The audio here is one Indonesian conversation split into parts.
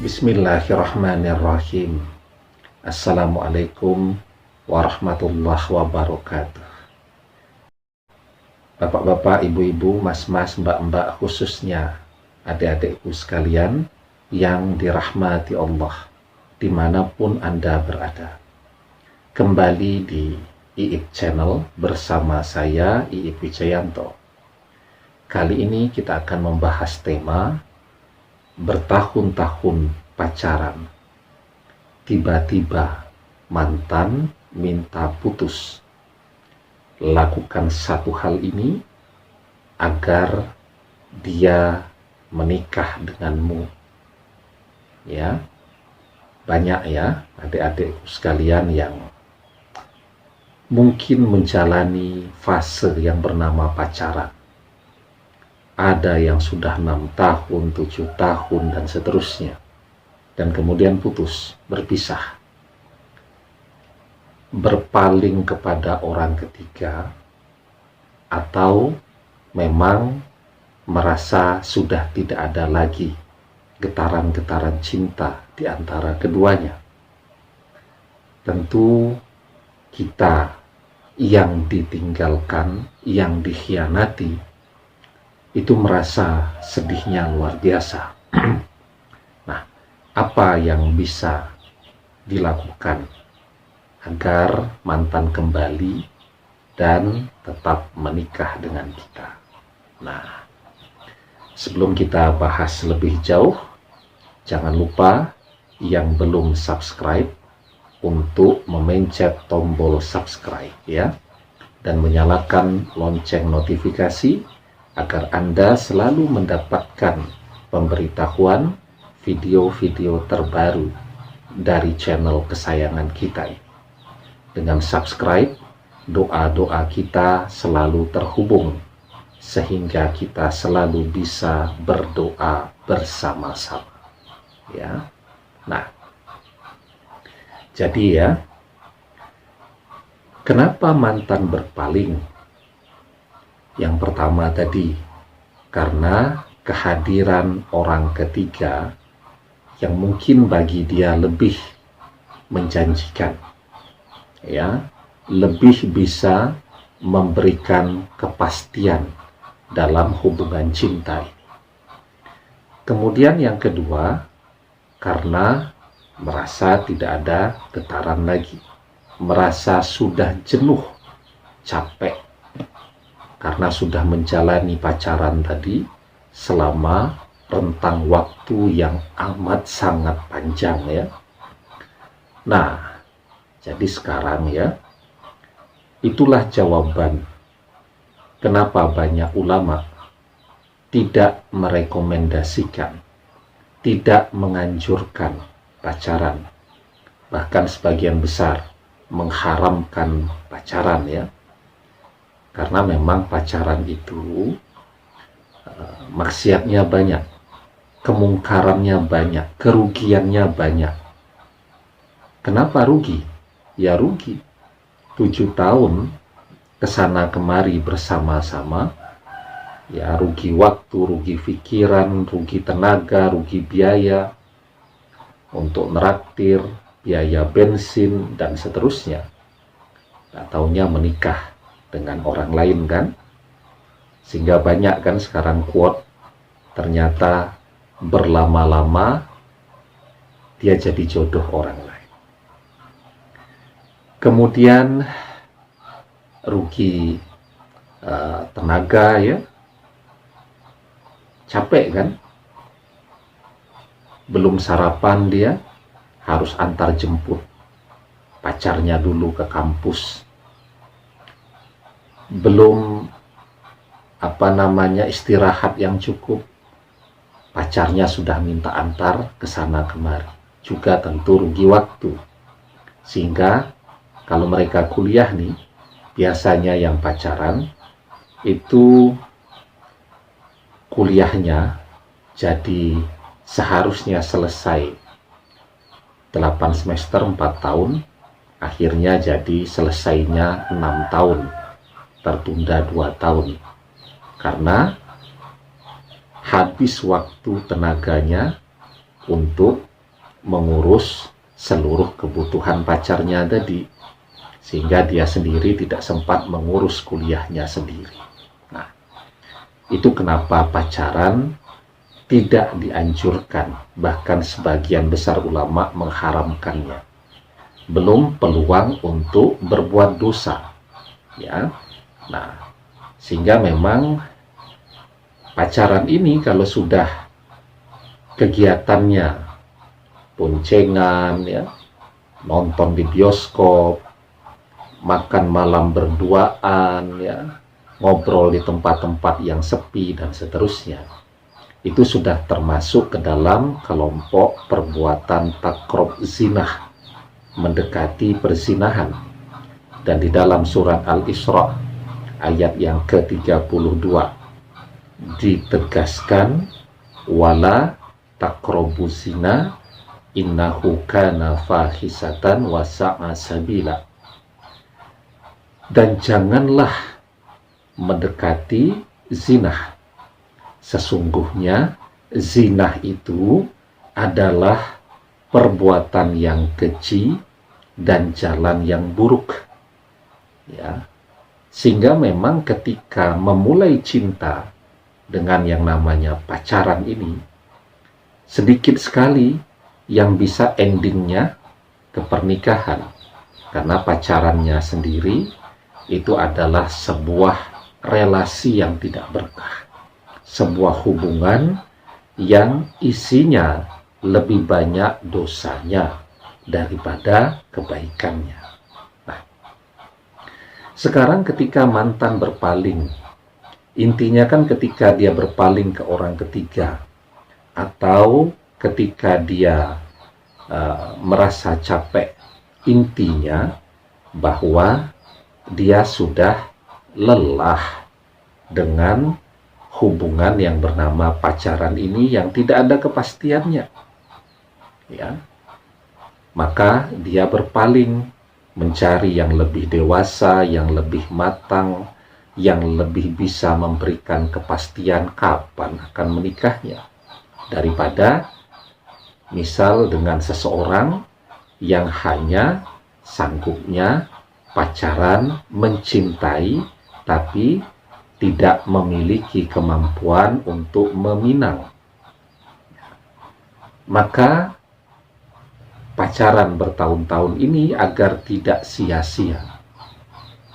Bismillahirrahmanirrahim. Assalamualaikum warahmatullahi wabarakatuh. Bapak-bapak, ibu-ibu, mas-mas, mbak-mbak, khususnya adik-adikku sekalian yang dirahmati Allah dimanapun Anda berada. Kembali di Iip Channel bersama saya, Iip Wijayanto. Kali ini kita akan membahas tema bertahun-tahun pacaran, tiba-tiba mantan minta putus. Lakukan satu hal ini agar dia menikah denganmu. Ya, banyak ya adik-adikku sekalian yang mungkin menjalani fase yang bernama pacaran. Ada yang sudah 6 tahun, 7 tahun, dan seterusnya. Dan kemudian putus, berpisah. Berpaling kepada orang ketiga, atau memang merasa sudah tidak ada lagi getaran-getaran cinta di antara keduanya. Tentu kita yang ditinggalkan, yang dikhianati, itu merasa sedihnya luar biasa. Nah, apa yang bisa dilakukan agar mantan kembali dan tetap menikah dengan kita? Nah, sebelum kita bahas lebih jauh, jangan lupa yang belum subscribe untuk memencet tombol subscribe ya, dan menyalakan lonceng notifikasi agar Anda selalu mendapatkan pemberitahuan video-video terbaru dari channel kesayangan kita ini. Dengan subscribe, doa-doa kita selalu terhubung sehingga kita selalu bisa berdoa bersama-sama. Ya. Nah, jadi ya, kenapa mantan berpaling? Yang pertama tadi, karena kehadiran orang ketiga yang mungkin bagi dia lebih menjanjikan, ya, lebih bisa memberikan kepastian dalam hubungan cinta ini. Kemudian yang kedua, karena merasa tidak ada getaran lagi, merasa sudah jenuh, capek, karena sudah menjalani pacaran tadi selama rentang waktu yang amat sangat panjang ya. Nah, jadi sekarang ya, itulah jawaban kenapa banyak ulama tidak merekomendasikan, tidak menganjurkan pacaran. Bahkan sebagian besar mengharamkan pacaran ya. Karena memang pacaran itu maksiatnya banyak, kemungkarannya banyak, kerugiannya banyak. Kenapa rugi? Ya rugi. 7 tahun kesana kemari bersama-sama, ya rugi waktu, rugi pikiran, rugi tenaga, rugi biaya untuk neraktir, biaya bensin, dan seterusnya. Nah, taunya menikah dengan orang lain kan, sehingga banyak kan sekarang quote, ternyata berlama-lama dia jadi jodoh orang lain. Kemudian rugi tenaga ya, capek kan, belum sarapan dia harus antar jemput pacarnya dulu ke kampus, belum istirahat yang cukup, pacarnya sudah minta antar ke sana kemari, juga tentu rugi waktu. Sehingga kalau mereka kuliah nih, biasanya yang pacaran itu kuliahnya jadi seharusnya selesai 8 semester 4 tahun, akhirnya jadi selesainya 6 tahun, tertunda 2 tahun, karena habis waktu tenaganya untuk mengurus seluruh kebutuhan pacarnya tadi, sehingga dia sendiri tidak sempat mengurus kuliahnya sendiri. Nah, itu kenapa pacaran tidak dianjurkan, bahkan sebagian besar ulama mengharamkannya. Belum peluang untuk berbuat dosa, ya. Nah, sehingga memang pacaran ini kalau sudah kegiatannya boncengan, ya, nonton di bioskop, makan malam berduaan, ya, ngobrol di tempat-tempat yang sepi dan seterusnya, itu sudah termasuk ke dalam kelompok perbuatan takrub zinah, mendekati perzinahan. Dan di dalam surat Al-Isra ayat yang ke-32 ditegaskan, wala taqrabu zina innahu kana fahisatan wa sa'a sabila. Dan janganlah mendekati zinah. Sesungguhnya zinah itu adalah perbuatan yang keji dan jalan yang buruk. Ya. Sehingga memang ketika memulai cinta dengan yang namanya pacaran ini, sedikit sekali yang bisa endingnya ke pernikahan, karena pacarannya sendiri itu adalah sebuah relasi yang tidak berkah, sebuah hubungan yang isinya lebih banyak dosanya daripada kebaikannya. Nah, sekarang ketika mantan berpaling, intinya kan ketika dia berpaling ke orang ketiga, atau ketika dia merasa capek, intinya bahwa dia sudah lelah dengan hubungan yang bernama pacaran ini yang tidak ada kepastiannya, ya. Maka dia berpaling, mencari yang lebih dewasa, yang lebih matang, yang lebih bisa memberikan kepastian kapan akan menikahnya, daripada misal dengan seseorang yang hanya sanggupnya pacaran, mencintai, tapi tidak memiliki kemampuan untuk meminang. Maka pacaran bertahun-tahun ini agar tidak sia-sia,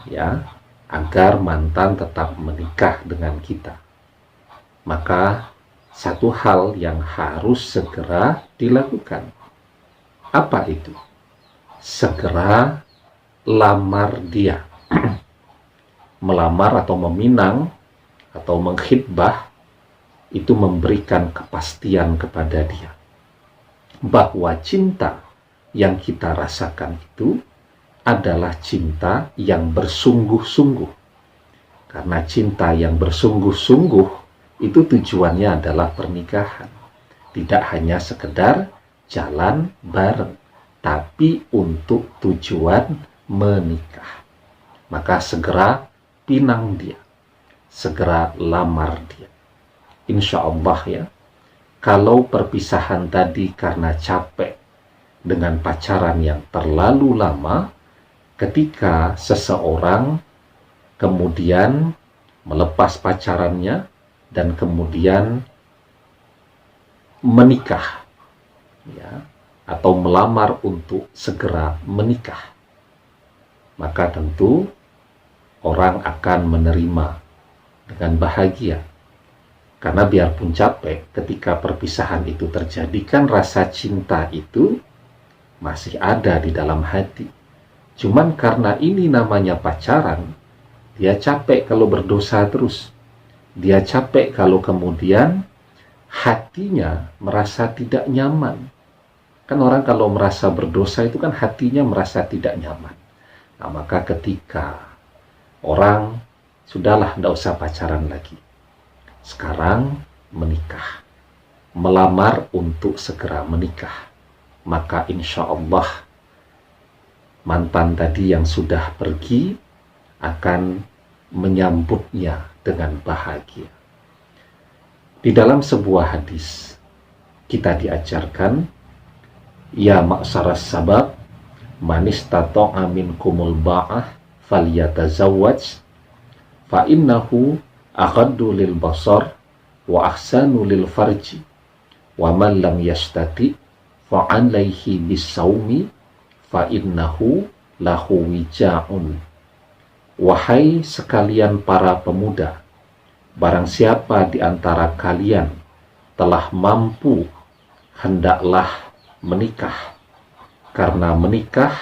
ya, agar mantan tetap menikah dengan kita, maka satu hal yang harus segera dilakukan. Apa itu? Segera lamar dia. Melamar atau meminang atau mengkhitbah itu memberikan kepastian kepada dia bahwa cinta yang kita rasakan itu adalah cinta yang bersungguh-sungguh. Karena cinta yang bersungguh-sungguh itu tujuannya adalah pernikahan. Tidak hanya sekedar jalan bareng, tapi untuk tujuan menikah. Maka segera pinang dia, segera lamar dia. Insya Allah, ya, kalau perpisahan tadi karena capek dengan pacaran yang terlalu lama, ketika seseorang kemudian melepas pacarannya dan kemudian menikah, ya, atau melamar untuk segera menikah, maka tentu orang akan menerima dengan bahagia. Karena biarpun capek, ketika perpisahan itu terjadi, kan rasa cinta itu masih ada di dalam hati. Cuman karena ini namanya pacaran, dia capek kalau berdosa terus. Dia capek kalau kemudian hatinya merasa tidak nyaman. Kan orang kalau merasa berdosa itu kan hatinya merasa tidak nyaman. Nah, maka ketika orang sudahlah, tidak usah pacaran lagi, sekarang menikah, melamar untuk segera menikah, maka insya Allah mantan tadi yang sudah pergi akan menyambutnya dengan bahagia. Di dalam sebuah hadis kita diajarkan Ya ma'syaras sabab, man istata'a minkumul ba'ah falyatazawwaj fa innahu aghaddu lil basar wa ahsanu lil farji wa man lam yastati fa alaihi bisawmi fa innahu lahu wija'un. Wahai sekalian para pemuda, barang siapa di antara kalian telah mampu, hendaklah menikah, karena menikah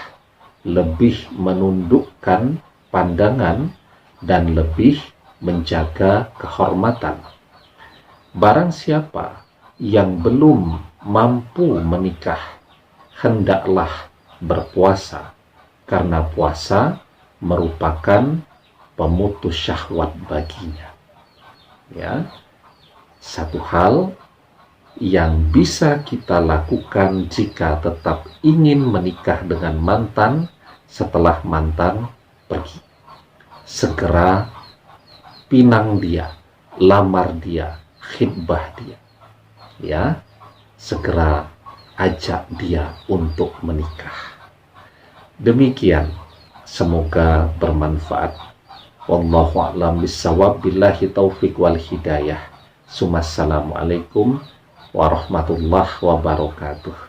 lebih menundukkan pandangan dan lebih menjaga kehormatan. Barang siapa yang belum mampu menikah, hendaklah berpuasa, karena puasa merupakan pemutus syahwat baginya. Ya, satu hal yang bisa kita lakukan jika tetap ingin menikah dengan mantan setelah mantan pergi. Segera pinang dia, lamar dia, khitbah dia. Ya, segera ajak dia untuk menikah. Demikian, semoga bermanfaat. Wallahu a'lam bishawab, billahi taufik wal hidayah. Assalamualaikum warahmatullahi wabarakatuh.